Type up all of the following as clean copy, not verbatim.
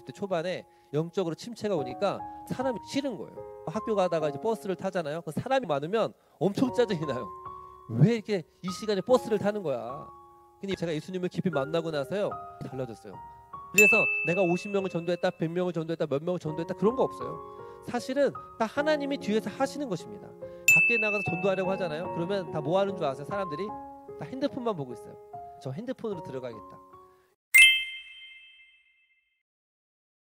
20대 초반에 영적으로 침체가 오니까 사람이 싫은 거예요. 학교 가다가 이제 버스를 타잖아요. 그 사람이 많으면 엄청 짜증이 나요. 왜 이렇게 이 시간에 버스를 타는 거야. 근데 제가 예수님을 깊이 만나고 나서요, 달라졌어요. 그래서 내가 50명을 전도했다, 100명을 전도했다, 몇 명을 전도했다, 그런 거 없어요. 사실은 다 하나님이 뒤에서 하시는 것입니다. 밖에 나가서 전도하려고 하잖아요. 그러면 다 뭐 하는 줄 아세요? 사람들이 다 핸드폰만 보고 있어요. 저 핸드폰으로 들어가겠다.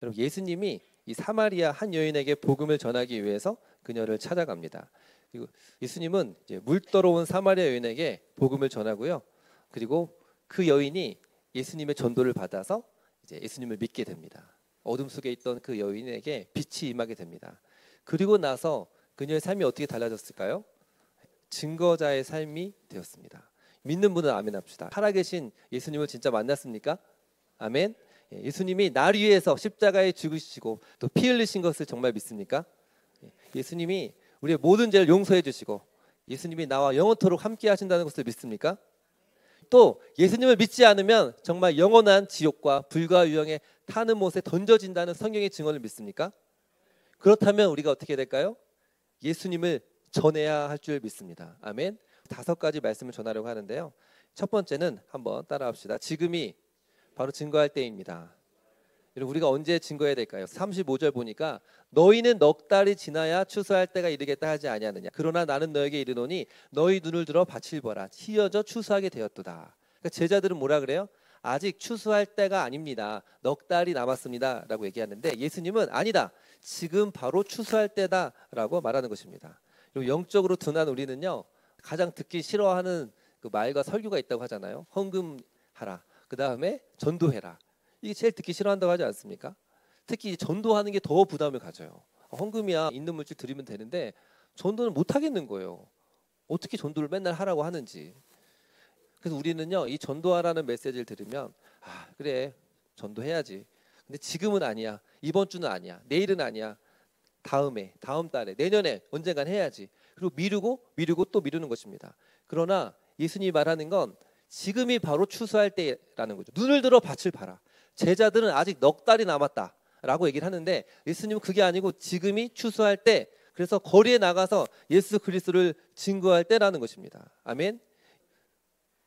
여러분, 예수님이 이 사마리아 한 여인에게 복음을 전하기 위해서 그녀를 찾아갑니다. 그리고 예수님은 이제 물 떨어온 사마리아 여인에게 복음을 전하고요. 그리고 그 여인이 예수님의 전도를 받아서 이제 예수님을 믿게 됩니다. 어둠 속에 있던 그 여인에게 빛이 임하게 됩니다. 그리고 나서 그녀의 삶이 어떻게 달라졌을까요? 증거자의 삶이 되었습니다. 믿는 분은 아멘 합시다. 살아계신 예수님을 진짜 만났습니까? 아멘. 예수님이 날 위해서 십자가에 죽으시고 또 피 흘리신 것을 정말 믿습니까? 예수님이 우리의 모든 죄를 용서해 주시고 예수님이 나와 영원토록 함께 하신다는 것을 믿습니까? 또 예수님을 믿지 않으면 정말 영원한 지옥과 불과 유형에 타는 못에 던져진다는 성경의 증언을 믿습니까? 그렇다면 우리가 어떻게 될까요? 예수님을 전해야 할 줄 믿습니다. 아멘. 5가지 말씀을 전하려고 하는데요. 첫 번째는 한번 따라합시다. 지금이 바로 증거할 때입니다. 여러분, 우리가 언제 증거해야 될까요? 35절 보니까 너희는 넉 달이 지나야 추수할 때가 이르겠다 하지 아니하느냐. 그러나 나는 너에게 이르노니 너희 눈을 들어 밭을 보라. 휘어져 추수하게 되었도다. 그러니까 제자들은 뭐라 그래요? 아직 추수할 때가 아닙니다. 넉 달이 남았습니다 라고 얘기하는데 예수님은 아니다. 지금 바로 추수할 때다라고 말하는 것입니다. 그리고 영적으로 둔한 우리는요, 가장 듣기 싫어하는 그 말과 설교가 있다고 하잖아요. 헌금하라. 그 다음에 전도해라. 이게 제일 듣기 싫어한다고 하지 않습니까? 특히 전도하는 게 더 부담을 가져요. 헌금이야 있는 물질 드리면 되는데 전도는 못 하겠는 거예요. 어떻게 전도를 맨날 하라고 하는지. 그래서 우리는요, 이 전도하라는 메시지를 들으면 아, 그래, 전도해야지. 근데 지금은 아니야. 이번 주는 아니야. 내일은 아니야. 다음에, 다음 달에, 내년에 언젠간 해야지. 그리고 미루고 또 미루는 것입니다. 그러나 예수님이 말하는 건 지금이 바로 추수할 때라는 거죠. 눈을 들어 밭을 봐라. 제자들은 아직 넉 달이 남았다라고 얘기를 하는데 예수님은 그게 아니고 지금이 추수할 때, 그래서 거리에 나가서 예수 그리스도를 증거할 때라는 것입니다. 아멘.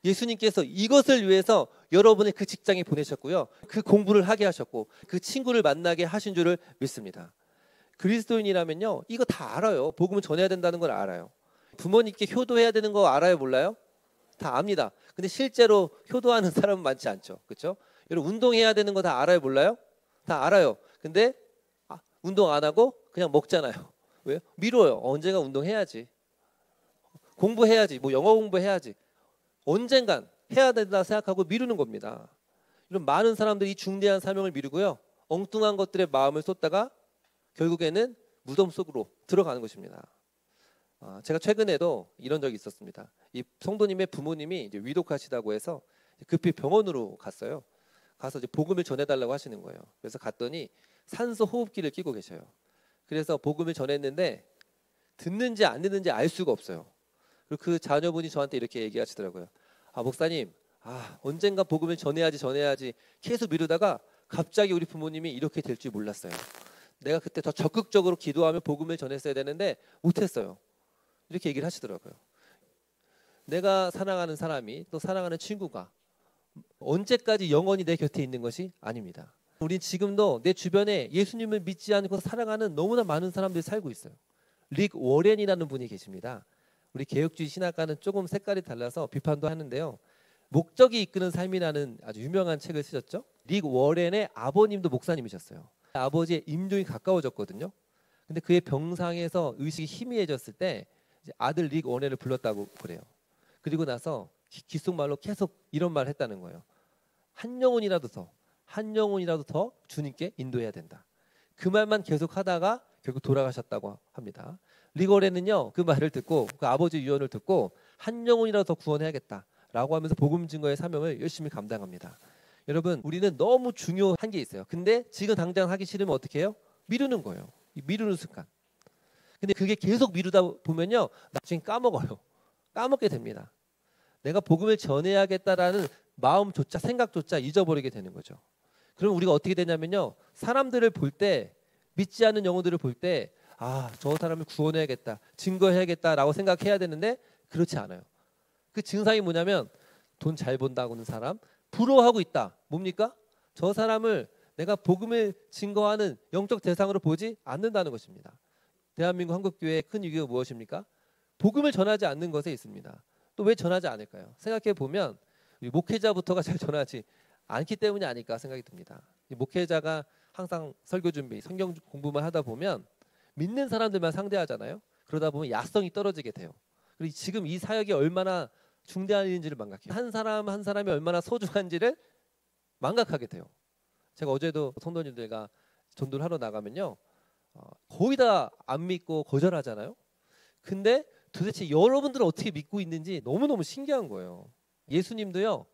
예수님께서 이것을 위해서 여러분의 그 직장에 보내셨고요. 그 공부를 하게 하셨고 그 친구를 만나게 하신 줄을 믿습니다. 그리스도인이라면요, 이거 다 알아요. 복음을 전해야 된다는 걸 알아요. 부모님께 효도해야 되는 거 알아요, 몰라요? 다 압니다. 근데 실제로 효도하는 사람은 많지 않죠. 그렇죠? 여러분, 운동해야 되는 거 다 알아요, 몰라요? 다 알아요. 근데 운동 안 하고 그냥 먹잖아요. 왜요? 미뤄요. 언젠가 운동해야지. 공부해야지. 뭐 영어 공부해야지. 언젠간 해야 된다 생각하고 미루는 겁니다. 이런 많은 사람들이 이 중대한 사명을 미루고요, 엉뚱한 것들에 마음을 쏟다가 결국에는 무덤 속으로 들어가는 것입니다. 제가 최근에도 이런 적이 있었습니다. 이 성도님의 부모님이 이제 위독하시다고 해서 급히 병원으로 갔어요. 가서 이제 복음을 전해달라고 하시는 거예요. 그래서 갔더니 산소 호흡기를 끼고 계셔요. 그래서 복음을 전했는데 듣는지 안 듣는지 알 수가 없어요. 그리고 그 자녀분이 저한테 이렇게 얘기하시더라고요. 목사님, 언젠가 복음을 전해야지 계속 미루다가 갑자기 우리 부모님이 이렇게 될 줄 몰랐어요. 내가 그때 더 적극적으로 기도하며 복음을 전했어야 되는데 못했어요. 이렇게 얘기를 하시더라고요. 내가 사랑하는 사람이, 또 사랑하는 친구가 언제까지 영원히 내 곁에 있는 것이 아닙니다. 우린 지금도 내 주변에 예수님을 믿지 않고 사랑하는 너무나 많은 사람들이 살고 있어요. 릭 워렌이라는 분이 계십니다. 우리 개혁주의 신학과는 조금 색깔이 달라서 비판도 하는데요. 목적이 이끄는 삶이라는 아주 유명한 책을 쓰셨죠. 릭 워렌의 아버님도 목사님이셨어요. 아버지의 임종이 가까워졌거든요. 근데 그의 병상에서 의식이 희미해졌을 때 이제 아들 릭 워렌을 불렀다고 그래요. 그리고 나서 귓속말로 계속 이런 말을 했다는 거예요. 한 영혼이라도 더 주님께 인도해야 된다. 그 말만 계속 하다가 결국 돌아가셨다고 합니다. 릭 워렌은요, 그 말을 듣고, 그 아버지 유언을 듣고 한 영혼이라도 더 구원해야겠다라고 하면서 복음 증거의 사명을 열심히 감당합니다. 여러분, 우리는 너무 중요한 게 있어요. 근데 지금 당장 하기 싫으면 어떻게 해요? 미루는 거예요. 미루는 습관. 근데 그게 계속 미루다 보면요, 나중에 까먹어요. 까먹게 됩니다. 내가 복음을 전해야겠다라는 마음조차, 생각조차 잊어버리게 되는 거죠. 그럼 우리가 어떻게 되냐면요. 사람들을 볼 때, 믿지 않는 영혼들을 볼 때, 아, 저 사람을 구원해야겠다, 증거해야겠다라고 생각해야 되는데 그렇지 않아요. 그 증상이 뭐냐면 돈 잘 번다고는 사람, 부러워하고 있다. 뭡니까? 저 사람을 내가 복음을 증거하는 영적 대상으로 보지 않는다는 것입니다. 대한민국 한국교회의 큰 위기가 무엇입니까? 복음을 전하지 않는 것에 있습니다. 또 왜 전하지 않을까요? 생각해 보면 목회자부터가 잘 전하지 않기 때문이 아닐까 생각이 듭니다. 목회자가 항상 설교 준비, 성경 공부만 하다 보면 믿는 사람들만 상대하잖아요. 그러다 보면 야성이 떨어지게 돼요. 그리고 지금 이 사역이 얼마나 중대한 일인지를 망각해요. 한 사람 한 사람이 얼마나 소중한지를 망각하게 돼요. 제가 어제도 성도님들과 전도를 하러 나가면요, 거의 다 안 믿고 거절하잖아요. 근데 도대체 여러분들은 어떻게 믿고 있는지 너무너무 신기한 거예요. 예수님도요,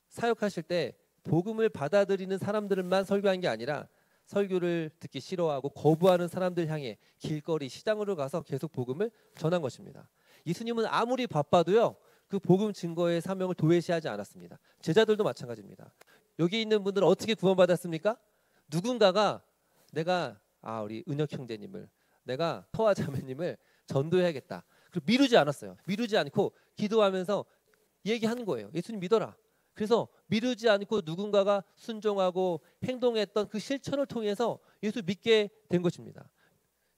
사역하실 때 복음을 받아들이는 사람들만 설교한 게 아니라 설교를 듣기 싫어하고 거부하는 사람들 향해 길거리, 시장으로 가서 계속 복음을 전한 것입니다. 예수님은 아무리 바빠도요, 그 복음 증거의 사명을 도외시하지 않았습니다. 제자들도 마찬가지입니다. 여기 있는 분들은 어떻게 구원받았습니까? 누군가가 내가 우리 은혁 형제님을, 내가 터와 자매님을 전도해야겠다. 그리고 미루지 않았어요. 미루지 않고 기도하면서 얘기하는 거예요. 예수님 믿어라. 그래서 미루지 않고 누군가가 순종하고 행동했던 그 실천을 통해서 예수 믿게 된 것입니다.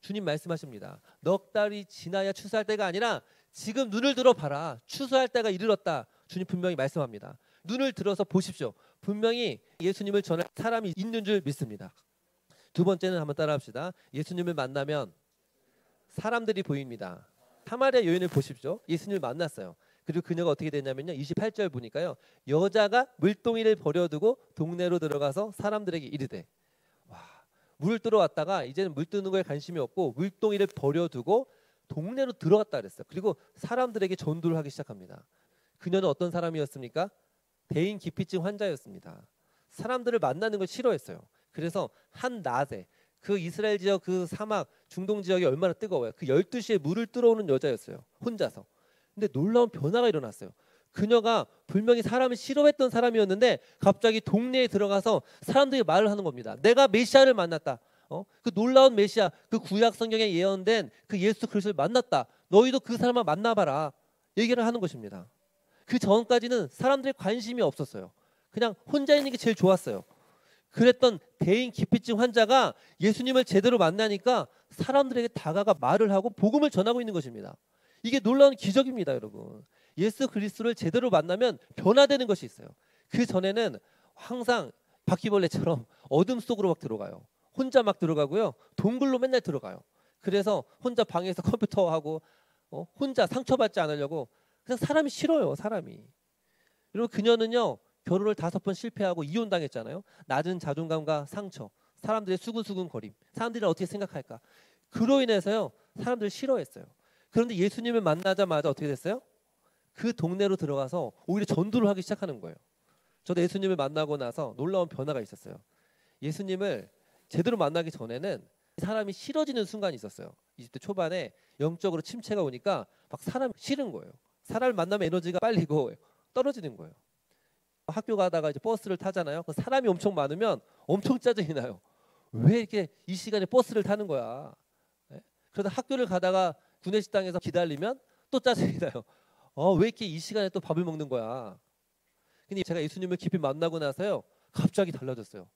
주님 말씀하십니다. 넉 달이 지나야 추수할 때가 아니라 지금 눈을 들어 봐라. 추수할 때가 이르렀다. 주님 분명히 말씀합니다. 눈을 들어서 보십시오. 분명히 예수님을 전할 사람이 있는 줄 믿습니다. 두 번째는 한번 따라합시다. 예수님을 만나면 사람들이 보입니다. 사마리아 여인을 보십시오. 예수님을 만났어요. 그리고 그녀가 어떻게 됐냐면요, 28절 보니까요, 여자가 물동이를 버려두고 동네로 들어가서 사람들에게 이르되, 와, 물을 뜨러 왔다가 이제는 물 뜨는 거에 관심이 없고 물동이를 버려두고 동네로 들어갔다 그랬어요. 그리고 사람들에게 전도를 하기 시작합니다. 그녀는 어떤 사람이었습니까? 대인 기피증 환자였습니다. 사람들을 만나는 걸 싫어했어요. 그래서 한 낮에 그 이스라엘 지역, 그 사막 중동 지역이 얼마나 뜨거워요. 그 12시에 물을 뜨러오는 여자였어요. 혼자서. 근데 놀라운 변화가 일어났어요. 그녀가 분명히 사람을 싫어했던 사람이었는데 갑자기 동네에 들어가서 사람들이 말을 하는 겁니다. 내가 메시아를 만났다. 그 놀라운 메시아, 그 구약 성경에 예언된 그 예수 그리스도를 만났다. 너희도 그 사람을 만나봐라. 얘기를 하는 것입니다. 그 전까지는 사람들의 관심이 없었어요. 그냥 혼자 있는 게 제일 좋았어요. 그랬던 대인 기피증 환자가 예수님을 제대로 만나니까 사람들에게 다가가 말을 하고 복음을 전하고 있는 것입니다. 이게 놀라운 기적입니다, 여러분. 예수 그리스도를 제대로 만나면 변화되는 것이 있어요. 그 전에는 항상 바퀴벌레처럼 어둠 속으로 막 들어가요. 혼자 막 들어가고요. 동굴로 맨날 들어가요. 그래서 혼자 방에서 컴퓨터하고 혼자 상처받지 않으려고 그냥 사람이 싫어요, 사람이. 그리고 그녀는요, 결혼을 5번 실패하고 이혼당했잖아요. 낮은 자존감과 상처, 사람들의 수근수근 거림, 사람들이 어떻게 생각할까, 그로 인해서요, 사람들을 싫어했어요. 그런데 예수님을 만나자마자 어떻게 됐어요? 그 동네로 들어가서 오히려 전도를 하기 시작하는 거예요. 저도 예수님을 만나고 나서 놀라운 변화가 있었어요. 예수님을 제대로 만나기 전에는 사람이 싫어지는 순간이 있었어요. 20대 초반에 영적으로 침체가 오니까 막 사람 싫은 거예요. 사람을 만나면 에너지가 빨리고 떨어지는 거예요. 학교 가다가 이제 버스를 타잖아요. 사람이 엄청 많으면 엄청 짜증이 나요. 왜 이렇게 이 시간에 버스를 타는 거야? 그러다 학교를 가다가 구내식당에서 기다리면 또 짜증이 나요. 왜 이렇게 이 시간에 또 밥을 먹는 거야? 근데 제가 예수님을 깊이 만나고 나서요, 갑자기 달라졌어요.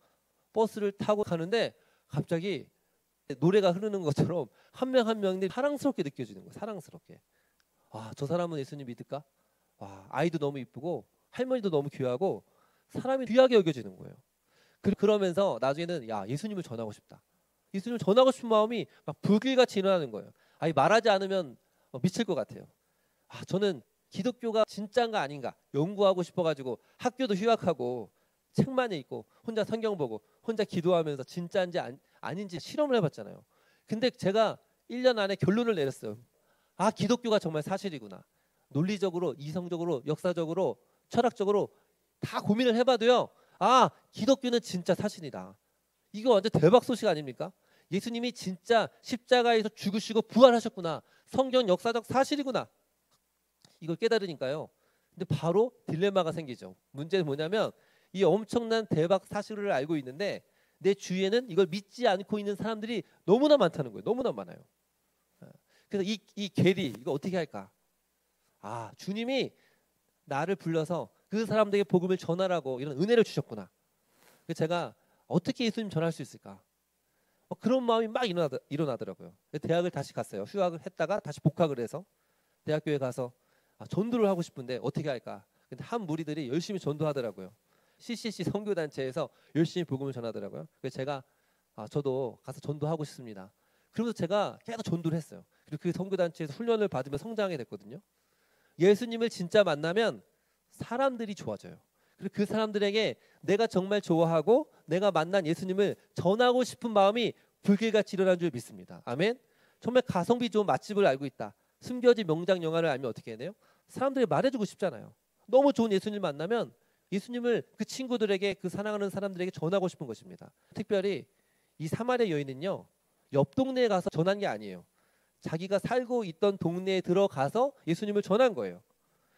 버스를 타고 가는데 갑자기 노래가 흐르는 것처럼 한 명 한 명이 사랑스럽게 느껴지는 거예요. 사랑스럽게. 저 사람은 예수님 믿을까? 아이도 너무 이쁘고 할머니도 너무 귀하고 사람이 귀하게 여겨지는 거예요. 그러면서 나중에는 예수님을 전하고 싶다. 예수님을 전하고 싶은 마음이 막 불길같이 일어나는 거예요. 말하지 않으면 미칠 것 같아요. 저는 기독교가 진짜인가 아닌가 연구하고 싶어가지고 학교도 휴학하고 책만 읽고 혼자 성경 보고 혼자 기도하면서 진짜인지 아닌지 실험을 해봤잖아요. 근데 제가 1년 안에 결론을 내렸어요. 기독교가 정말 사실이구나. 논리적으로, 이성적으로, 역사적으로, 철학적으로 다 고민을 해봐도요, 기독교는 진짜 사실이다. 이거 완전 대박 소식 아닙니까? 예수님이 진짜 십자가에서 죽으시고 부활하셨구나. 성경 역사적 사실이구나. 이걸 깨달으니까요. 근데 바로 딜레마가 생기죠. 문제는 뭐냐면 이 엄청난 대박 사실을 알고 있는데 내 주위에는 이걸 믿지 않고 있는 사람들이 너무나 많다는 거예요. 너무나 많아요. 그래서 이 괴리 이거 어떻게 할까? 주님이 나를 불러서 그 사람들에게 복음을 전하라고 이런 은혜를 주셨구나. 그래서 제가 어떻게 예수님 전할 수 있을까? 그런 마음이 막 일어나더라고요. 대학을 다시 갔어요. 휴학을 했다가 다시 복학을 해서 대학교에 가서 전도를 하고 싶은데 어떻게 할까? 근데 한 무리들이 열심히 전도하더라고요. CCC 선교단체에서 열심히 복음을 전하더라고요. 그래서 제가 저도 가서 전도하고 싶습니다. 그러면서 제가 계속 전도를 했어요. 그리고 그 선교단체에서 훈련을 받으며 성장하게 됐거든요. 예수님을 진짜 만나면 사람들이 좋아져요. 그리고 그 사람들에게 내가 정말 좋아하고 내가 만난 예수님을 전하고 싶은 마음이 불길같이 일어난 줄 믿습니다. 아멘. 정말 가성비 좋은 맛집을 알고 있다. 숨겨진 명작 영화를 알면 어떻게 해야 돼요? 사람들이 말해주고 싶잖아요. 너무 좋은 예수님을 만나면 예수님을 그 친구들에게 그 사랑하는 사람들에게 전하고 싶은 것입니다. 특별히 이 사마리아 여인은요. 옆 동네에 가서 전한 게 아니에요. 자기가 살고 있던 동네에 들어가서 예수님을 전한 거예요.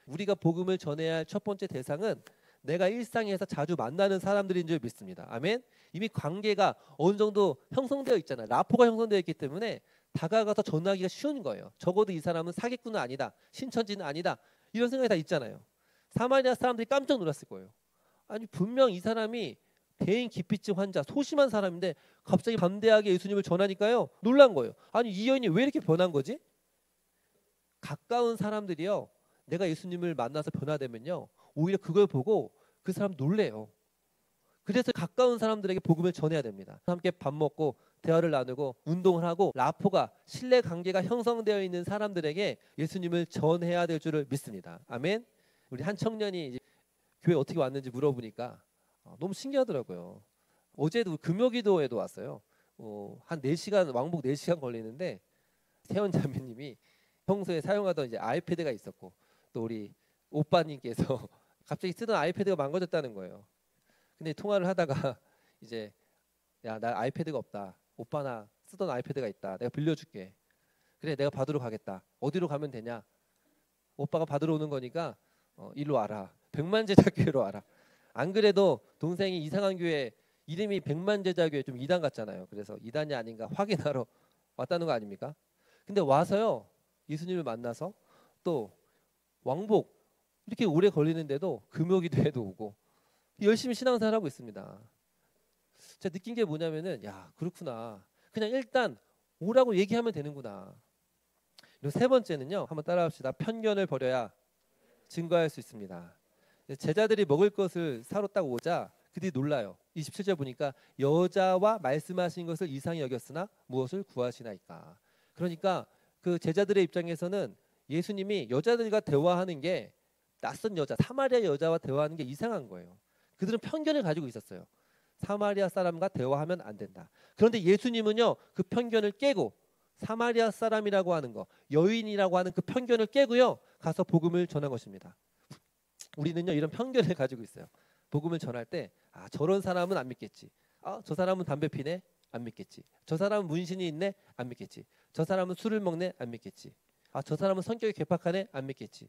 우리가 복음을 전해야 할 첫 번째 대상은 내가 일상에서 자주 만나는 사람들인 줄 믿습니다. 아멘. 이미 관계가 어느 정도 형성되어 있잖아요. 라포가 형성되어 있기 때문에 다가가서 전하기가 쉬운 거예요. 적어도 이 사람은 사기꾼은 아니다. 신천지는 아니다. 이런 생각이 다 있잖아요. 사마리아 사람들이 깜짝 놀랐을 거예요. 아니 분명 이 사람이 대인 기피증 환자 소심한 사람인데 갑자기 담대하게 예수님을 전하니까요. 놀란 거예요. 아니 이 여인이 왜 이렇게 변한 거지? 가까운 사람들이요. 내가 예수님을 만나서 변화되면요. 오히려 그걸 보고 그 사람 놀래요. 그래서 가까운 사람들에게 복음을 전해야 됩니다. 함께 밥 먹고 대화를 나누고 운동을 하고 라포가 신뢰 관계가 형성되어 있는 사람들에게 예수님을 전해야 될 줄을 믿습니다. 아멘. 우리 한 청년이 이제 교회 어떻게 왔는지 물어보니까 너무 신기하더라고요. 어제도 금요기도에도 왔어요. 한 4시간 왕복 4시간 걸리는데 세원 자매님이 평소에 사용하던 이제 아이패드가 있었고 또 우리 오빠님께서 갑자기 쓰던 아이패드가 망가졌다는 거예요. 근데 통화를 하다가 이제 야, 나 아이패드가 없다. 오빠 나 쓰던 아이패드가 있다. 내가 빌려줄게. 그래 내가 받으러 가겠다. 어디로 가면 되냐? 오빠가 받으러 오는 거니까 일로 와라. 백만제자교회로 와라. 안 그래도 동생이 이상한 교회 이름이 백만제자교회 좀 이단 같잖아요. 그래서 이단이 아닌가 확인하러 왔다는 거 아닙니까? 근데 와서요. 예수님을 만나서 또 왕복 이렇게 오래 걸리는데도 금요기도에도 오고 열심히 신앙생활 하고 있습니다. 제가 느낀 게 뭐냐면은 야 그렇구나. 그냥 일단 오라고 얘기하면 되는구나. 그리고 세 번째는요. 한번 따라합시다. 편견을 버려야 증거할 수 있습니다. 제자들이 먹을 것을 사러 딱 오자 그들이 놀라요. 27절 보니까 여자와 말씀하신 것을 이상히 여겼으나 무엇을 구하시나이까. 그러니까 그 제자들의 입장에서는 예수님이 여자들과 대화하는 게 낯선 여자, 사마리아 여자와 대화하는 게 이상한 거예요. 그들은 편견을 가지고 있었어요. 사마리아 사람과 대화하면 안 된다. 그런데 예수님은요, 그 편견을 깨고 사마리아 사람이라고 하는 거, 여인이라고 하는 그 편견을 깨고요, 가서 복음을 전한 것입니다. 우리는요, 이런 편견을 가지고 있어요. 복음을 전할 때, 저런 사람은 안 믿겠지. 저 사람은 담배 피네? 안 믿겠지. 저 사람은 문신이 있네? 안 믿겠지. 저 사람은 술을 먹네? 안 믿겠지. 저 사람은 성격이 괴팍하네? 안 믿겠지.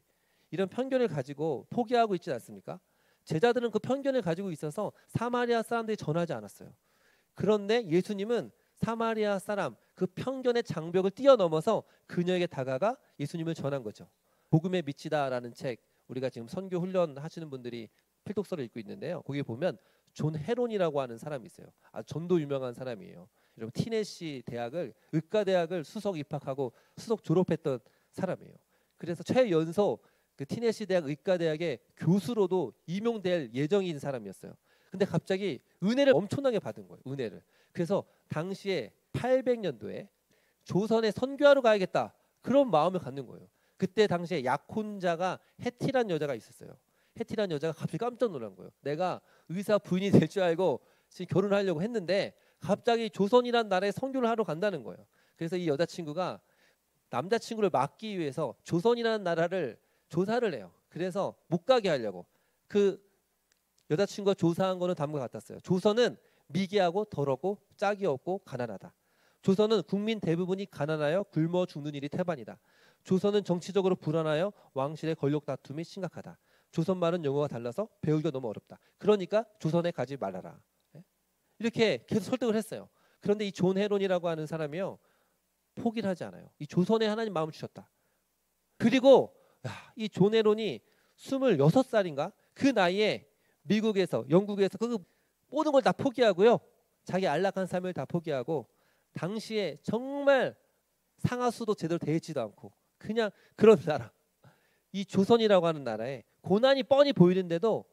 이런 편견을 가지고 포기하고 있지 않습니까? 제자들은 그 편견을 가지고 있어서 사마리아 사람들이 전하지 않았어요. 그런데 예수님은 사마리아 사람 그 편견의 장벽을 뛰어넘어서 그녀에게 다가가 예수님을 전한 거죠. 복음에 미치다라는 책 우리가 지금 선교 훈련 하시는 분들이 필독서를 읽고 있는데요. 거기 보면 존 헤론이라고 하는 사람이 있어요. 전도 유명한 사람이에요. 여러분 티네시 대학을 의과대학을 수석 입학하고 수석 졸업했던 사람이에요. 그래서 최연소 그 티네시 대학 의과대학의 교수로도 임용될 예정인 사람이었어요. 근데 갑자기 은혜를 엄청나게 받은 거예요. 은혜를. 그래서 당시에 800년도에 조선에 선교하러 가야겠다. 그런 마음을 갖는 거예요. 그때 당시에 약혼자가 해티란 여자가 있었어요. 해티란 여자가 갑자기 깜짝 놀란 거예요. 내가 의사 부인이 될 줄 알고 지금 결혼하려고 했는데 갑자기 조선이란 나라에 선교를 하러 간다는 거예요. 그래서 이 여자친구가 남자친구를 막기 위해서 조선이라는 나라를 조사를 해요. 그래서 못 가게 하려고. 그 여자친구가 조사한 거는 다음과 같았어요. 조선은 미개하고 더럽고 짝이 없고 가난하다. 조선은 국민 대부분이 가난하여 굶어 죽는 일이 태반이다. 조선은 정치적으로 불안하여 왕실의 권력 다툼이 심각하다. 조선 말은 영어가 달라서 배우기가 너무 어렵다. 그러니까 조선에 가지 말아라. 예? 이렇게 계속 설득을 했어요. 그런데 이 존 헤론이라고 하는 사람이요, 포기를 하지 않아요. 이 조선에 하나님 마음을 주셨다. 그리고 이 존 헤론이 26살인가 그 나이에 미국에서, 영국에서 그 모든 걸 다 포기하고요, 자기 안락한 삶을 다 포기하고, 당시에 정말 상하수도 제대로 돼 있지도 않고 그냥 그런 나라, 이 조선이라고 하는 나라에 고난이 뻔히 보이는데도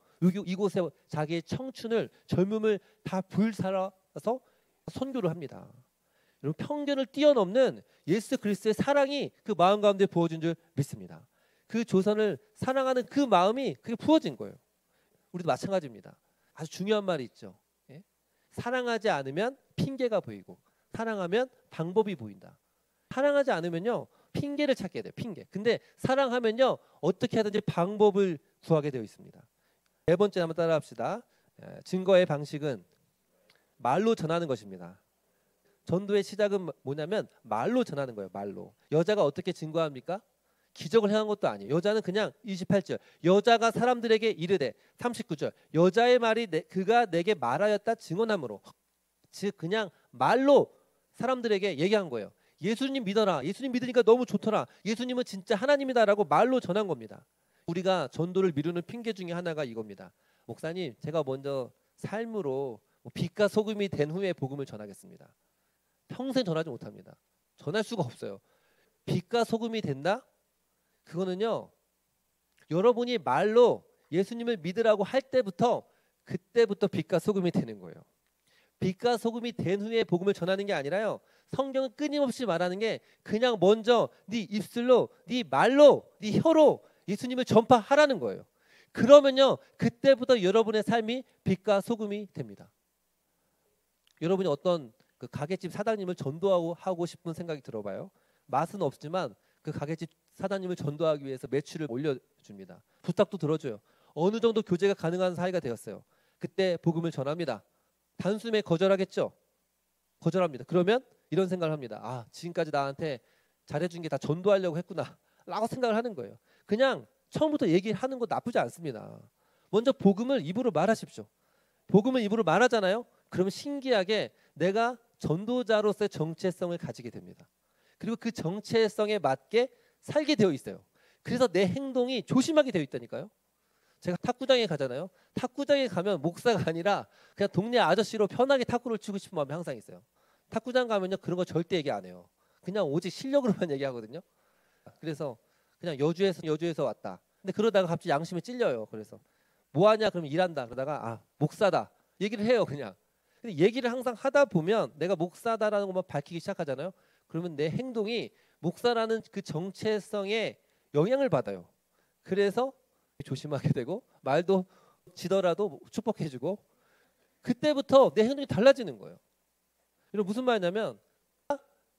이곳에 자기의 청춘을, 젊음을 다 불살아서 선교를 합니다. 여러분, 편견을 뛰어넘는 예수 그리스도의 사랑이 그 마음 가운데 부어진 줄 믿습니다. 그 조선을 사랑하는 그 마음이 그게 부어진 거예요. 우리도 마찬가지입니다. 아주 중요한 말이 있죠. 예? 사랑하지 않으면 핑계가 보이고, 사랑하면 방법이 보인다. 사랑하지 않으면요, 핑계를 찾게 돼요. 핑계. 근데 사랑하면요, 어떻게 하든지 방법을 구하게 되어 있습니다. 네 번째 한번 따라합시다. 증거의 방식은 말로 전하는 것입니다. 전도의 시작은 뭐냐면 말로 전하는 거예요. 말로. 여자가 어떻게 증거합니까? 기적을 행한 것도 아니에요. 여자는 그냥 28절, 여자가 사람들에게 이르되, 39절, 여자의 말이 그가 내게 말하였다 증언함으로, 즉 그냥 말로 사람들에게 얘기한 거예요. 예수님 믿어라. 예수님 믿으니까 너무 좋더라. 예수님은 진짜 하나님이다라고 말로 전한 겁니다. 우리가 전도를 미루는 핑계 중에 하나가 이겁니다. 목사님, 제가 먼저 삶으로 빛과 소금이 된 후에 복음을 전하겠습니다. 평생 전하지 못합니다. 전할 수가 없어요. 빛과 소금이 된다? 그거는요, 여러분이 말로 예수님을 믿으라고 할 때부터, 그때부터 빛과 소금이 되는 거예요. 빛과 소금이 된 후에 복음을 전하는 게 아니라요, 성경은 끊임없이 말하는 게 그냥 먼저 네 입술로, 네 말로, 네 혀로 예수님을 전파하라는 거예요. 그러면요, 그때부터 여러분의 삶이 빛과 소금이 됩니다. 여러분이 어떤 그 가게집 사장님을 전도하고 싶은 생각이 들어봐요. 맛은 없지만 그 가게집 사장님을 전도하기 위해서 매출을 올려줍니다. 부탁도 들어줘요. 어느 정도 교제가 가능한 사이가 되었어요. 그때 복음을 전합니다. 단숨에 거절하겠죠? 거절합니다. 그러면 이런 생각을 합니다. 아, 지금까지 나한테 잘해준 게 다 전도하려고 했구나 라고 생각을 하는 거예요. 그냥 처음부터 얘기하는 거 나쁘지 않습니다. 먼저 복음을 입으로 말하십시오. 복음을 입으로 말하잖아요. 그러면 신기하게 내가 전도자로서의 정체성을 가지게 됩니다. 그리고 그 정체성에 맞게 살게 되어 있어요. 그래서 내 행동이 조심하게 되어 있다니까요. 제가 탁구장에 가잖아요. 탁구장에 가면 목사가 아니라 그냥 동네 아저씨로 편하게 탁구를 치고 싶은 마음이 항상 있어요. 탁구장 가면요, 그런 거 절대 얘기 안 해요. 그냥 오직 실력으로만 얘기하거든요. 그래서 그냥 여주에서 왔다. 근데 그러다가 갑자기 양심에 찔려요. 그래서 뭐 하냐? 그러면 일한다. 그러다가 아, 목사다. 얘기를 해요, 그냥. 근데 얘기를 항상 하다 보면 내가 목사다라는 것만 밝히기 시작하잖아요. 그러면 내 행동이 목사라는 그 정체성에 영향을 받아요. 그래서 조심하게 되고, 말도 지더라도 축복해주고, 그때부터 내 행동이 달라지는 거예요. 이런 무슨 말이냐면,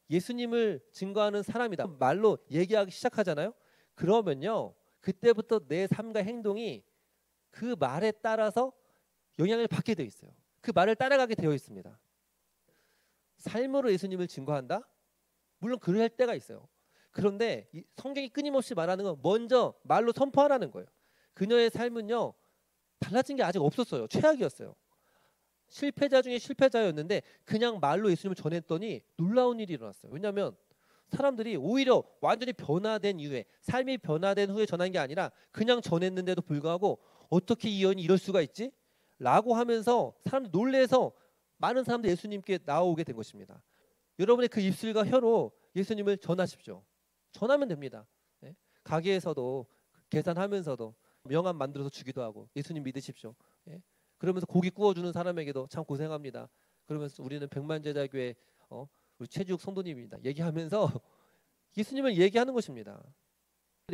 예수님을 증거하는 사람이다 말로 얘기하기 시작하잖아요. 그러면요, 그때부터 내 삶과 행동이 그 말에 따라서 영향을 받게 되어 있어요. 그 말을 따라가게 되어 있습니다. 삶으로 예수님을 증거한다? 물론 그럴 때가 있어요. 그런데 이 성경이 끊임없이 말하는 건 먼저 말로 선포하라는 거예요. 그녀의 삶은요, 달라진 게 아직 없었어요. 최악이었어요. 실패자 중에 실패자였는데 그냥 말로 예수님을 전했더니 놀라운 일이 일어났어요. 왜냐하면 사람들이 오히려 완전히 변화된 이후에, 삶이 변화된 후에 전한 게 아니라 그냥 전했는데도 불구하고 어떻게 이 여인이 이럴 수가 있지? 라고 하면서 사람들 놀래서 많은 사람들이 예수님께 나오게 된 것입니다. 여러분의 그 입술과 혀로 예수님을 전하십시오. 전하면 됩니다. 네? 가게에서도 계산하면서도 명함 만들어서 주기도 하고, 예수님 믿으십시오. 네? 그러면서 고기 구워주는 사람에게도 참 고생합니다. 그러면서 우리는 백만제자교회 우리 최지욱 성도님입니다. 얘기하면서 예수님을 얘기하는 것입니다.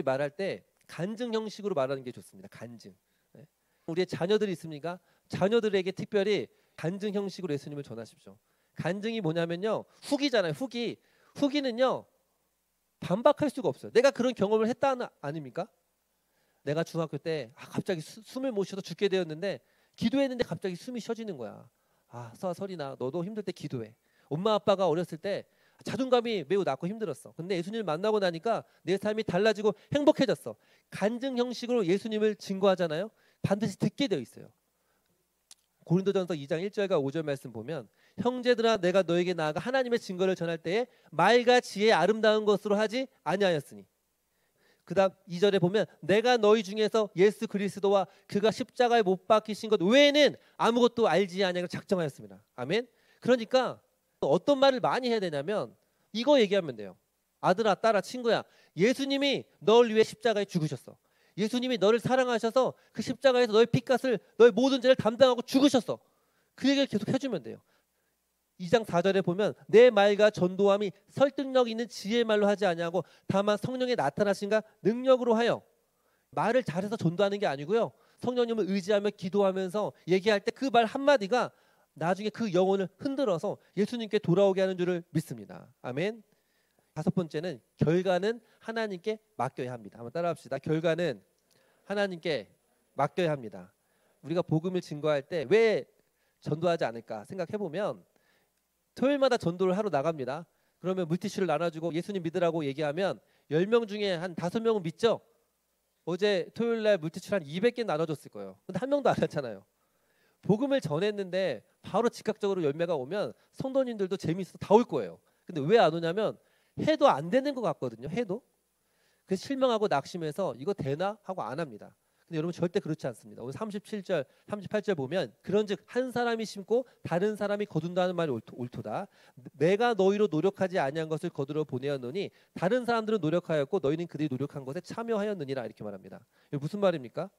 말할 때 간증 형식으로 말하는 게 좋습니다. 간증. 네? 우리의 자녀들이 있습니까? 자녀들에게 특별히 간증 형식으로 예수님을 전하십시오. 간증이 뭐냐면요, 후기잖아요. 후기는요, 반박할 수가 없어요. 내가 그런 경험을 했다는 아닙니까? 내가 중학교 때 갑자기 숨을 못 쉬어서 죽게 되었는데, 기도했는데 갑자기 숨이 쉬어지는 거야. 아, 설이나 너도 힘들 때 기도해. 엄마 아빠가 어렸을 때 자존감이 매우 낮고 힘들었어. 근데 예수님을 만나고 나니까 내 삶이 달라지고 행복해졌어. 간증 형식으로 예수님을 증거하잖아요. 반드시 듣게 되어 있어요. 고린도전서 2장 1절과 5절 말씀 보면 형제들아 내가 너에게 나아가 하나님의 증거를 전할 때에 말과 지혜의 아름다운 것으로 하지 아니하였으니 그다음 2절에 보면 내가 너희 중에서 예수 그리스도와 그가 십자가에 못 박히신 것 외에는 아무것도 알지 아니하고 작정하였습니다. 아멘. 그러니까 어떤 말을 많이 해야 되냐면 이거 얘기하면 돼요. 아들아 딸아 친구야, 예수님이 너를 위해 십자가에 죽으셨어. 예수님이 너를 사랑하셔서 그 십자가에서 너의 핏값을, 너의 모든 죄를 담당하고 죽으셨어. 그 얘기를 계속 해주면 돼요. 2장 4절에 보면 내 말과 전도함이 설득력 있는 지혜의 말로 하지 아니하고 다만 성령의 나타나신가 능력으로 하여. 말을 잘해서 전도하는 게 아니고요, 성령님을 의지하며 기도하면서 얘기할 때 그 말 한마디가 나중에 그 영혼을 흔들어서 예수님께 돌아오게 하는 줄을 믿습니다. 아멘. 5번째는 결과는 하나님께 맡겨야 합니다. 한번 따라합시다. 결과는 하나님께 맡겨야 합니다. 우리가 복음을 증거할 때 왜 전도하지 않을까 생각해보면 토요일마다 전도를 하러 나갑니다. 그러면 물티슈를 나눠주고 예수님 믿으라고 얘기하면 10명 중에 한 5명은 믿죠. 어제 토요일날 물티슈를 한 200개 나눠줬을 거예요. 근데 한 명도 안 했잖아요. 복음을 전했는데 바로 즉각적으로 열매가 오면 성도님들도 재미있어서 다 올 거예요. 근데 왜 안 오냐면 해도 안 되는 것 같거든요. 해도. 그래서 실망하고 낙심해서 이거 되나 하고 안 합니다. 근데 여러분 절대 그렇지 않습니다. 오늘 37절 38절 보면 그런즉 한 사람이 심고 다른 사람이 거둔다는 말이 옳도다. 내가 너희로 노력하지 아니한 것을 거두러 보내었노니 다른 사람들은 노력하였고 너희는 그들이 노력한 것에 참여하였느니라. 이렇게 말합니다. 이게 무슨 말입니까?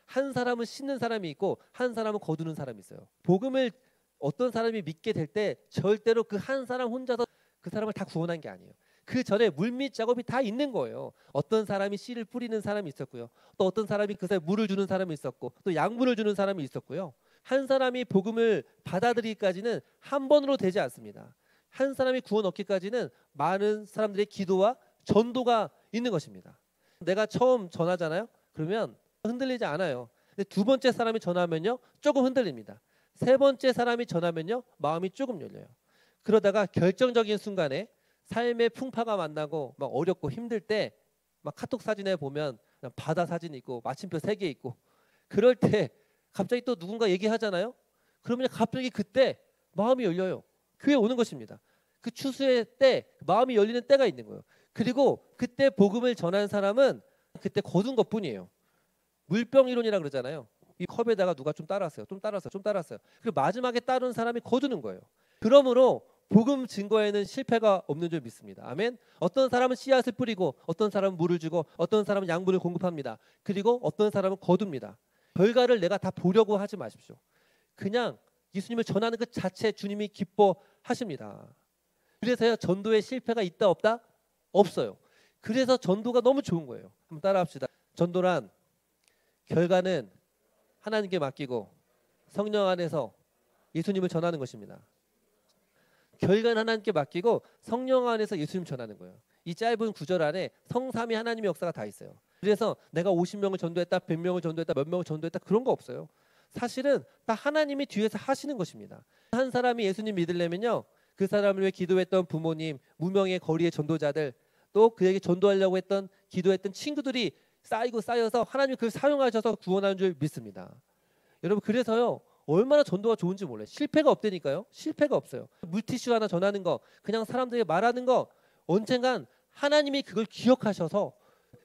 한 사람은 심는 사람이 있고 한 사람은 거두는 사람이 있어요. 복음을 어떤 사람이 믿게 될 때 절대로 그 한 사람 혼자서 그 사람을 다 구원한 게 아니에요. 그 전에 물밑 작업이 다 있는 거예요. 어떤 사람이 씨를 뿌리는 사람이 있었고요. 또 어떤 사람이 그 사이에 물을 주는 사람이 있었고 또 양분을 주는 사람이 있었고요. 한 사람이 복음을 받아들이기까지는 한 번으로 되지 않습니다. 한 사람이 구원 얻기까지는 많은 사람들의 기도와 전도가 있는 것입니다. 내가 처음 전하잖아요. 그러면 흔들리지 않아요. 근데 두 번째 사람이 전하면요 조금 흔들립니다. 세 번째 사람이 전하면요 마음이 조금 열려요. 그러다가 결정적인 순간에 삶의 풍파가 만나고 막 어렵고 힘들 때 막 카톡 사진에 보면 바다 사진이 있고 마침표 3개 있고 그럴 때 갑자기 또 누군가 얘기하잖아요. 그러면 갑자기 그때 마음이 열려요. 교회 오는 것입니다. 그 추수의 때 마음이 열리는 때가 있는 거예요. 그리고 그때 복음을 전한 사람은 그때 거둔 것뿐이에요. 물병 이론이라 그러잖아요. 이 컵에다가 누가 좀 따랐어요. 좀 따랐어요. 좀 따랐어요. 그리고 마지막에 따른 사람이 거두는 거예요. 그러므로 복음 증거에는 실패가 없는 줄 믿습니다. 아멘. 어떤 사람은 씨앗을 뿌리고 어떤 사람은 물을 주고 어떤 사람은 양분을 공급합니다. 그리고 어떤 사람은 거둡니다. 결과를 내가 다 보려고 하지 마십시오. 그냥 예수님을 전하는 것 자체 주님이 기뻐하십니다. 그래서요 전도에 실패가 있다 없다? 없어요. 그래서 전도가 너무 좋은 거예요. 한번 따라합시다. 전도란 결과는 하나님께 맡기고 성령 안에서 예수님을 전하는 것입니다. 결과는 하나님께 맡기고 성령 안에서 예수님 전하는 거예요. 이 짧은 구절 안에 성삼위 하나님의 역사가 다 있어요. 그래서 내가 50명을 전도했다, 100명을 전도했다, 몇 명을 전도했다 그런 거 없어요. 사실은 다 하나님이 뒤에서 하시는 것입니다. 한 사람이 예수님 믿으려면요 그 사람을 위해 기도했던 부모님, 무명의 거리의 전도자들, 또 그에게 전도하려고 했던 기도했던 친구들이 쌓이고 쌓여서 하나님이 그걸 사용하셔서 구원하는 줄 믿습니다. 여러분 그래서요 얼마나 전도가 좋은지 몰라요. 실패가 없다니까요. 실패가 없어요. 물티슈 하나 전하는 거, 그냥 사람들에게 말하는 거 언젠간 하나님이 그걸 기억하셔서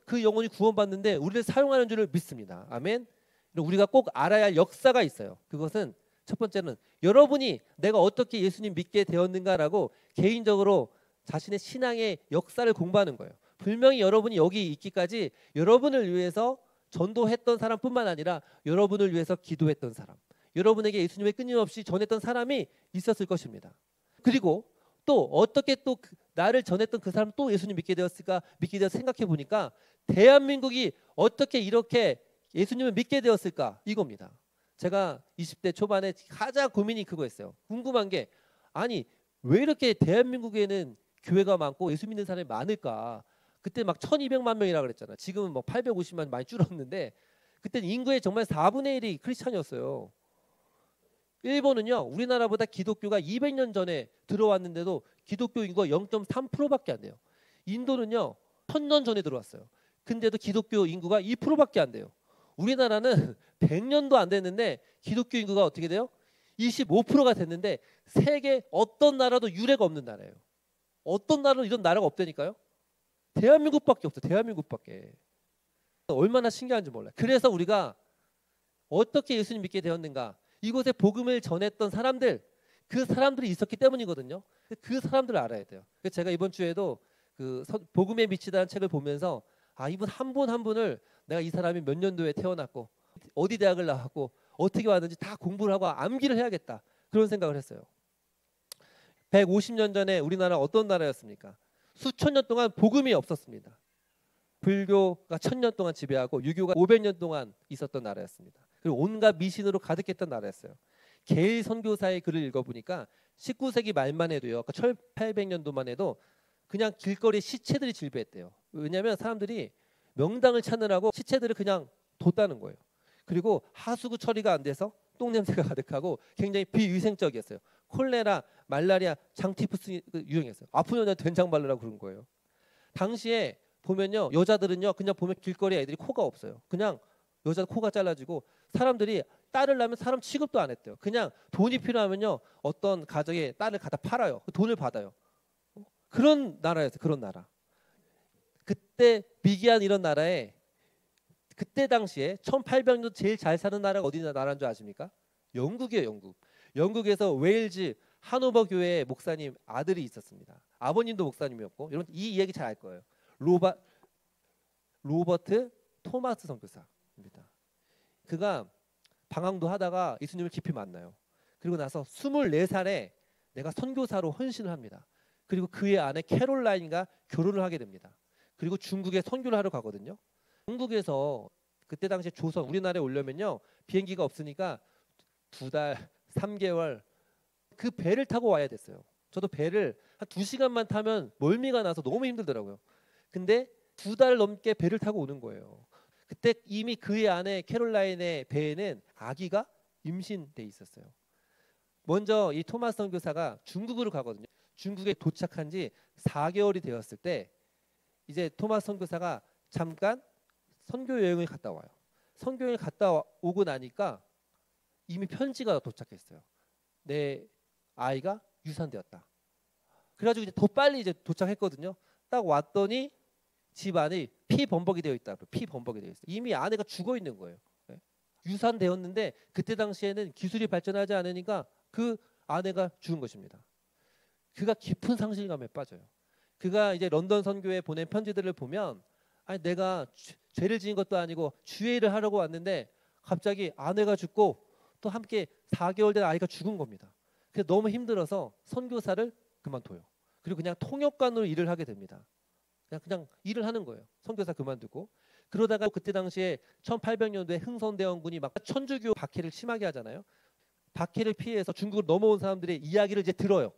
그 영혼이 구원받는데 우리를 사용하는 줄을 믿습니다. 아멘. 우리가 꼭 알아야 할 역사가 있어요. 그것은 첫 번째는 여러분이 내가 어떻게 예수님 믿게 되었는가라고 개인적으로 자신의 신앙의 역사를 공부하는 거예요. 분명히 여러분이 여기 있기까지 여러분을 위해서 전도했던 사람뿐만 아니라 여러분을 위해서 기도했던 사람, 여러분에게 예수님을 끊임없이 전했던 사람이 있었을 것입니다. 그리고 또 어떻게 또 나를 전했던 그 사람 또 예수님 믿게 되었을까, 믿게 되어 생각해 보니까 대한민국이 어떻게 이렇게 예수님을 믿게 되었을까 이겁니다. 제가 20대 초반에 가장 고민이 그거였어요. 궁금한 게 아니 왜 이렇게 대한민국에는 교회가 많고 예수 믿는 사람이 많을까. 그때 막 1200만 명이라 그랬잖아. 지금은 뭐 850만 많이 줄었는데 그때는 인구의 정말 4분의 1이 크리스찬이었어요. 일본은요, 우리나라보다 기독교가 200년 전에 들어왔는데도 기독교 인구가 0.3%밖에 안 돼요. 인도는요, 1000년 전에 들어왔어요. 근데도 기독교 인구가 2%밖에 안 돼요. 우리나라는 100년도 안 됐는데 기독교 인구가 어떻게 돼요? 25%가 됐는데 세계 어떤 나라도 유례가 없는 나라예요. 어떤 나라도 이런 나라가 없다니까요. 대한민국밖에 없어요. 대한민국밖에. 얼마나 신기한지 몰라요. 그래서 우리가 어떻게 예수님 믿게 되었는가? 이곳에 복음을 전했던 사람들, 그 사람들이 있었기 때문이거든요. 그 사람들을 알아야 돼요. 그래서 제가 이번 주에도 그 복음에 미치다는 책을 보면서 이분 한 분 한 분을 내가 이 사람이 몇 년도에 태어났고 어디 대학을 나왔고 어떻게 왔는지 다 공부를 하고 암기를 해야겠다. 그런 생각을 했어요. 150년 전에 우리나라 어떤 나라였습니까? 수천 년 동안 복음이 없었습니다. 불교가 1000년 동안 지배하고 유교가 500년 동안 있었던 나라였습니다. 그리고 온갖 미신으로 가득했던 나라였어요. 게일 선교사의 글을 읽어보니까 19세기 말만 해도요, 그러니까 1800년도만 해도 그냥 길거리 시체들이 질비했대요. 왜냐하면 사람들이 명당을 찾느라고 시체들을 그냥 뒀다는 거예요. 그리고 하수구 처리가 안 돼서 똥냄새가 가득하고 굉장히 비위생적이었어요. 콜레라, 말라리아, 장티푸스 유행했어요. 아픈 여자한테 된장 바르라고 그런 거예요. 당시에 보면요, 여자들은요, 그냥 보면 길거리 애들이 코가 없어요. 그냥 여자 코가 잘라지고 사람들이 딸을 낳으면 사람 취급도 안 했대요. 그냥 돈이 필요하면요, 어떤 가정에 딸을 갖다 팔아요. 돈을 받아요. 그런 나라였어요. 그런 나라. 그때 미개한 이런 나라에 그때 당시에 1800년 제일 잘 사는 나라가 어디 나라인 줄 아십니까? 영국이에요. 영국. 영국에서 웨일즈 하노버 교회 목사님 아들이 있었습니다. 아버님도 목사님이었고, 여러분 이 이야기 잘 알 거예요. 로버트 토마스 선교사입니다. 그가 방황도 하다가 예수님을 깊이 만나요. 그리고 나서 24살에 내가 선교사로 헌신을 합니다. 그리고 그의 아내 캐롤라인과 결혼을 하게 됩니다. 그리고 중국에 선교를 하러 가거든요. 중국에서 그때 당시에 조선, 우리나라에 오려면요, 비행기가 없으니까 2달, 3개월 그 배를 타고 와야 됐어요. 저도 배를 한 2시간만 타면 멀미가 나서 너무 힘들더라고요. 근데 2달 넘게 배를 타고 오는 거예요. 그때 이미 그의 아내 캐롤라인의 배에는 아기가 임신돼 있었어요. 먼저 이 토마스 선교사가 중국으로 가거든요. 중국에 도착한 지 4개월이 되었을 때 이제 토마스 선교사가 잠깐 선교 여행을 갔다 와요. 선교 여행을 갔다 오고 나니까 이미 편지가 도착했어요. 내 아이가 유산되었다. 그래가지고 이제 더 빨리 이제 도착했거든요. 딱 왔더니 집 안에 피범벅이 되어 있다. 피범벅이 되어 있어요. 이미 아내가 죽어 있는 거예요. 유산되었는데 그때 당시에는 기술이 발전하지 않으니까 그 아내가 죽은 것입니다. 그가 깊은 상실감에 빠져요. 그가 이제 런던 선교에 보낸 편지들을 보면 내가 죄를 지은 것도 아니고 주의를 하려고 왔는데 갑자기 아내가 죽고 또 함께 4개월 된 아이가 죽은 겁니다. 그래서 너무 힘들어서 선교사를 그만둬요. 그리고 그냥 통역관으로 일을 하게 됩니다. 그냥 일을 하는 거예요. 선교사 그만두고. 그러다가 그때 당시에 1800년도에 흥선대원군이 막 천주교 박해를 심하게 하잖아요. 박해를 피해서 중국으로 넘어온 사람들의 이야기를 이제 들어요.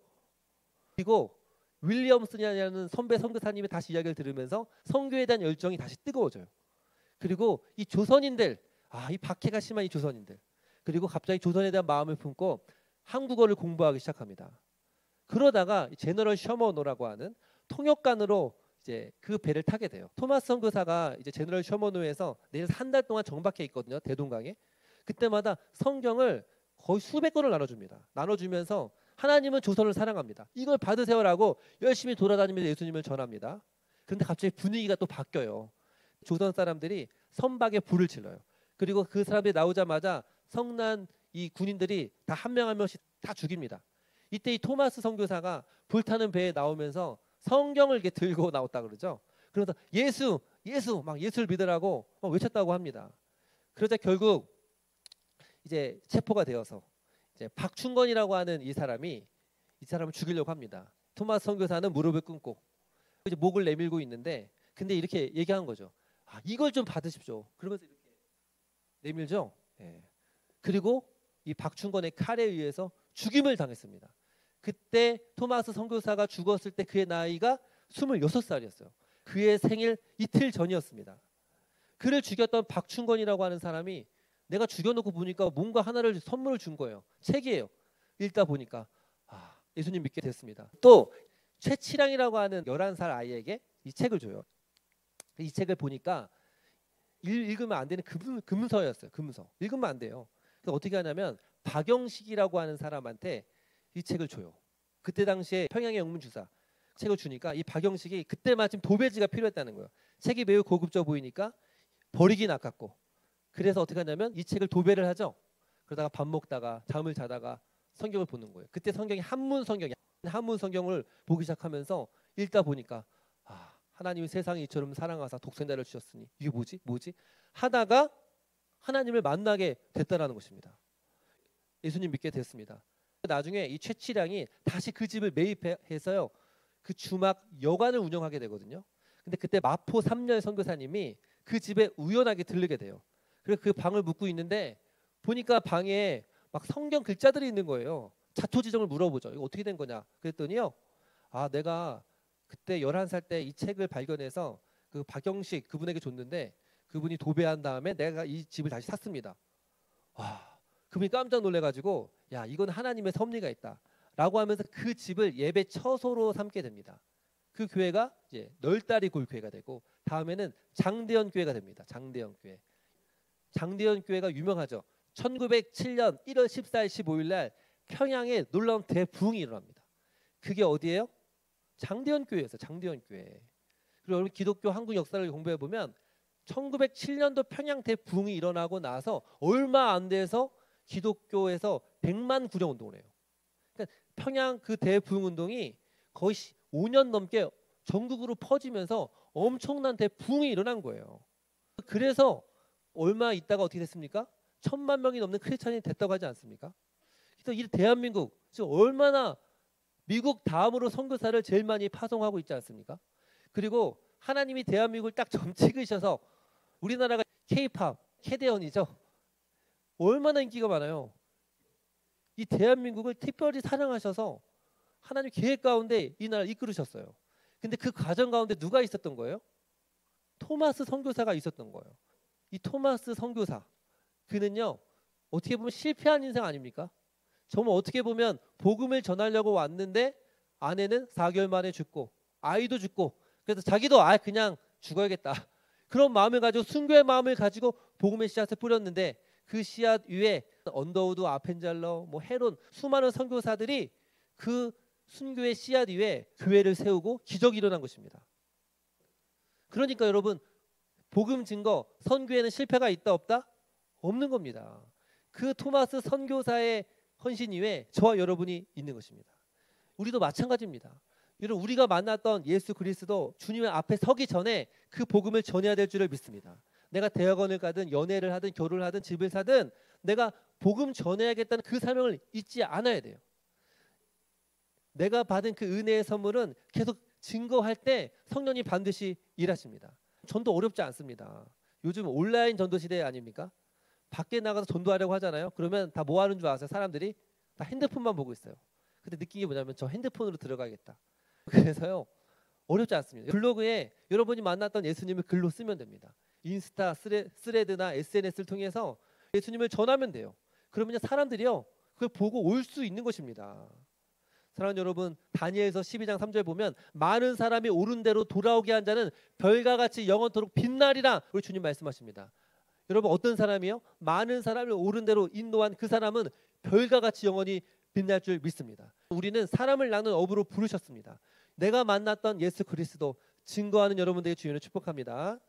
그리고 윌리엄슨이라는 선배 선교사님의 다시 이야기를 들으면서 선교에 대한 열정이 다시 뜨거워져요. 그리고 이 조선인들, 이 박해가 심한 이 조선인들, 그리고 갑자기 조선에 대한 마음을 품고 한국어를 공부하기 시작합니다. 그러다가 제너럴 셔머노라고 하는 통역관으로 이제 그 배를 타게 돼요. 토마스 선교사가 이제 제너럴 셔머노에서 내일 한 달 동안 정박해 있거든요. 대동강에. 그때마다 성경을 거의 수백 권을 나눠줍니다. 나눠주면서 하나님은 조선을 사랑합니다. 이걸 받으세요라고 열심히 돌아다니면서 예수님을 전합니다. 그런데 갑자기 분위기가 또 바뀌어요. 조선 사람들이 선박에 불을 질러요. 그리고 그 사람들이 나오자마자 성난 이 군인들이 다 한 명 한 명씩 다 죽입니다. 이때 이 토마스 선교사가 불타는 배에 나오면서 성경을 이렇게 들고 나왔다 그러죠. 그러면서 예수 막 예수를 믿으라고 외쳤다고 합니다. 그러자 결국 이제 체포가 되어서 이제 박충건이라고 하는 이 사람을 죽이려고 합니다. 토마스 선교사는 무릎을 꿇고 이제 목을 내밀고 있는데 근데 이렇게 얘기한 거죠. 이걸 좀 받으십시오. 그러면서 이렇게 내밀죠. 예. 그리고 이 박충건의 칼에 의해서 죽임을 당했습니다. 그때 토마스 선교사가 죽었을 때 그의 나이가 26살이었어요. 그의 생일 이틀 전이었습니다. 그를 죽였던 박충건이라고 하는 사람이 내가 죽여놓고 보니까 뭔가 하나를 선물을 준 거예요. 책이에요. 읽다 보니까 예수님 믿게 됐습니다. 또 최치량이라고 하는 11살 아이에게 이 책을 줘요. 이 책을 보니까 읽으면 안 되는 금서였어요. 금서. 읽으면 안 돼요. 그래서 어떻게 하냐면 박영식이라고 하는 사람한테 이 책을 줘요. 그때 당시에 평양의 영문주사 책을 주니까 이 박영식이 그때 마침 도배지가 필요했다는 거예요. 책이 매우 고급져 보이니까 버리긴 아깝고, 그래서 어떻게 하냐면 이 책을 도배를 하죠. 그러다가 밥 먹다가 잠을 자다가 성경을 보는 거예요. 그때 성경이 한문 성경이야. 한문 성경을 보기 시작하면서 읽다 보니까 하나님이 세상을 이처럼 사랑하사 독생자를 주셨으니 이게 뭐지 하다가 하나님을 만나게 됐다라는 것입니다. 예수님 믿게 됐습니다. 나중에 이 최치량이 다시 그 집을 매입해서요, 그 주막 여관을 운영하게 되거든요. 근데 그때 마포 3년 선교사님이 그 집에 우연하게 들르게 돼요. 그래서 그 방을 묵고 있는데 보니까 방에 막 성경 글자들이 있는 거예요. 자초지종을 물어보죠. 이거 어떻게 된 거냐 그랬더니요, 내가 그때 11살 때 이 책을 발견해서 그 박영식 그분에게 줬는데 그분이 도배한 다음에 내가 이 집을 다시 샀습니다. 그분이 깜짝 놀래가지고 야, 이건 하나님의 섭리가 있다 라고 하면서 그 집을 예배 처소로 삼게 됩니다. 그 교회가 이제 널다리 골교회가 되고 다음에는 장대현 교회가 됩니다. 장대현 교회. 장대현 교회가 유명하죠. 1907년 1월 14일 15일 날 평양에 놀라운 대부흥이 일어납니다. 그게 어디예요? 장대현 교회였어요. 장대현 교회. 그리고 여러분 기독교 한국 역사를 공부해 보면 1907년도 평양 대부흥이 일어나고 나서 얼마 안 돼서 기독교에서 100만 구령 운동을 해요. 그러니까 평양 그 대부흥 운동이 거의 5년 넘게 전국으로 퍼지면서 엄청난 대부흥이 일어난 거예요. 그래서 얼마 있다가 어떻게 됐습니까? 1000만 명이 넘는 크리스찬이 됐다고 하지 않습니까? 그래서 이 대한민국 지금 얼마나 미국 다음으로 선교사를 제일 많이 파송하고 있지 않습니까? 그리고 하나님이 대한민국을 딱 점 찍으셔서 우리나라가 K-팝, 캐대언이죠. 얼마나 인기가 많아요. 이 대한민국을 특별히 사랑하셔서 하나님 계획 가운데 이 나라를 이끌으셨어요. 근데 그 과정 가운데 누가 있었던 거예요? 토마스 선교사가 있었던 거예요. 이 토마스 선교사, 그는요 어떻게 보면 실패한 인생 아닙니까? 정말 어떻게 보면 복음을 전하려고 왔는데 아내는 4개월 만에 죽고 아이도 죽고, 그래서 자기도 그냥 죽어야겠다 그런 마음을 가지고 순교의 마음을 가지고 복음의 씨앗을 뿌렸는데 그 씨앗 위에 언더우드, 아펜젤러, 헤론 수많은 선교사들이 그 순교의 씨앗 위에 교회를 세우고 기적이 일어난 것입니다. 그러니까 여러분 복음 증거 선교에는 실패가 있다 없다? 없는 겁니다. 그 토마스 선교사의 헌신 이외에 저와 여러분이 있는 것입니다. 우리도 마찬가지입니다. 여러분 우리가 만났던 예수 그리스도 주님의 앞에 서기 전에 그 복음을 전해야 될 줄을 믿습니다. 내가 대학원을 가든 연애를 하든 결혼을 하든 집을 사든 내가 복음 전해야겠다는 그 사명을 잊지 않아야 돼요. 내가 받은 그 은혜의 선물은 계속 증거할 때 성령이 반드시 일하십니다. 전도 어렵지 않습니다. 요즘 온라인 전도 시대 아닙니까? 밖에 나가서 전도하려고 하잖아요. 그러면 다 뭐 하는 줄 아세요? 사람들이 다 핸드폰만 보고 있어요. 근데 느낀 게 뭐냐면 저 핸드폰으로 들어가겠다. 그래서요 어렵지 않습니다. 블로그에 여러분이 만났던 예수님을 글로 쓰면 됩니다. 인스타, 스레드나 SNS를 통해서 예수님을 전하면 돼요. 그러면 사람들이요 그걸 보고 올 수 있는 것입니다. 사랑하는 여러분, 다니엘서 12장 3절 보면 많은 사람이 옳은 대로 돌아오게 한 자는 별과 같이 영원토록 빛나리라 우리 주님 말씀하십니다. 여러분 어떤 사람이요? 많은 사람을 옳은 대로 인도한 그 사람은 별과 같이 영원히 빛날 줄 믿습니다. 우리는 사람을 낳는 업으로 부르셨습니다. 내가 만났던 예수 그리스도 증거하는 여러분들의 주연을 축복합니다.